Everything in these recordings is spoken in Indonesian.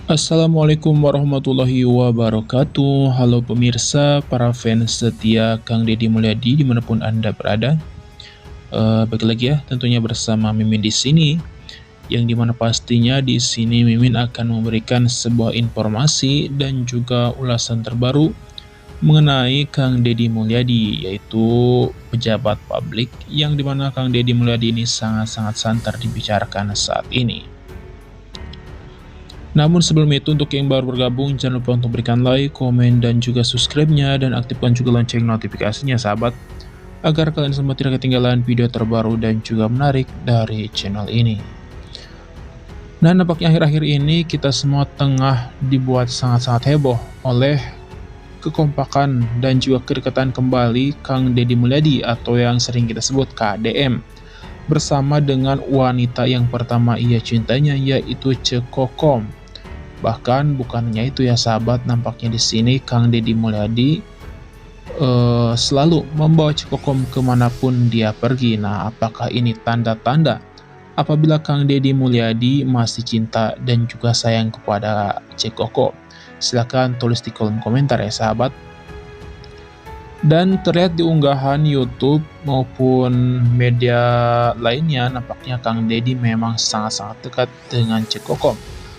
Assalamualaikum warahmatullahi wabarakatuh. Halo pemirsa, para fans setia Kang Deddy Mulyadi dimanapun Anda berada. Balik lagi ya, tentunya bersama Mimin di sini. Yang dimana pastinya di sini Mimin akan memberikan sebuah informasi dan juga ulasan terbaru mengenai Kang Deddy Mulyadi, yaitu pejabat publik yang dimana Kang Deddy Mulyadi ini sangat-sangat santer dibicarakan saat ini. Namun sebelum itu, untuk yang baru bergabung, jangan lupa untuk berikan like, komen, dan juga subscribe-nya, dan aktifkan juga lonceng notifikasinya sahabat, agar kalian semua tidak ketinggalan video terbaru dan juga menarik dari channel ini. Nah, nampaknya akhir-akhir ini kita semua tengah dibuat sangat-sangat heboh oleh kekompakan dan juga kedekatan kembali Kang Deddy Mulyadi atau yang sering kita sebut KDM, bersama dengan wanita yang pertama ia cintanya, yaitu Cekokom. Bahkan bukan hanya itu ya sahabat, nampaknya di sini Kang Deddy Mulyadi selalu membawa Cekokom kemanapun dia pergi. Nah, apakah ini tanda-tanda apabila Kang Deddy Mulyadi masih cinta dan juga sayang kepada Cekokom? Silahkan tulis di kolom komentar ya sahabat. Dan terlihat di unggahan YouTube maupun media lainnya, nampaknya Kang Deddy memang sangat-sangat dekat dengan Cekokom.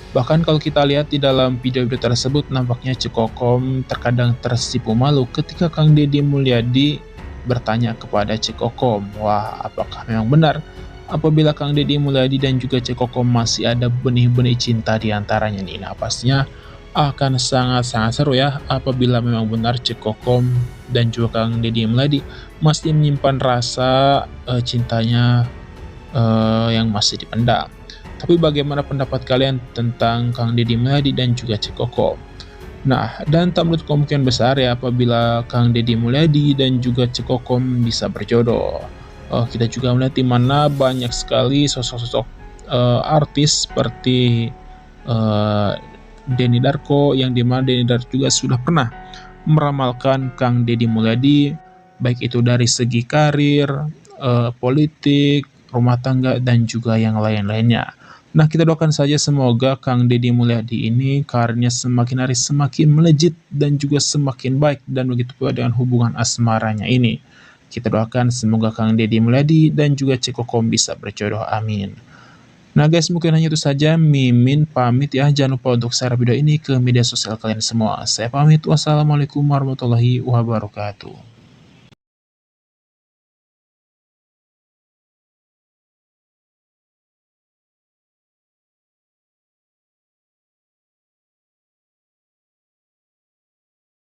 Bahkan kalau kita lihat di dalam video-video tersebut, nampaknya Cekokom terkadang tersipu malu ketika Kang Deddy Mulyadi bertanya kepada Cekokom. Wah, apakah memang benar apabila Kang Deddy Mulyadi dan juga Cekokom masih ada benih-benih cinta di antaranya nih? Nah, pastinya akan sangat-sangat seru ya apabila memang benar Cekokom dan juga Kang Deddy Mulyadi masih menyimpan rasa cintanya yang masih dipendam. Tapi bagaimana pendapat kalian tentang Kang Deddy Mulyadi dan juga Cekokom? Nah, dan tak menutup kemungkinan besar ya apabila Kang Deddy Mulyadi dan juga Cekokom bisa berjodoh. Kita juga melihat di mana banyak sekali sosok-sosok artis seperti Denny Darko, yang dimana Denny Darko juga sudah pernah meramalkan Kang Deddy Mulyadi, baik itu dari segi karir, politik, rumah tangga, dan juga yang lain-lainnya. Nah, kita doakan saja semoga Kang Deddy Mulyadi ini karirnya semakin hari semakin melejit dan juga semakin baik, dan begitu pula dengan hubungan asmaranya ini. Kita doakan semoga Kang Deddy Mulyadi dan juga Cekokom bisa berjodoh, amin. Nah guys, mungkin hanya itu saja. Mimin pamit ya. Jangan lupa untuk share video ini ke media sosial kalian semua. Saya pamit. Wassalamualaikum warahmatullahi wabarakatuh.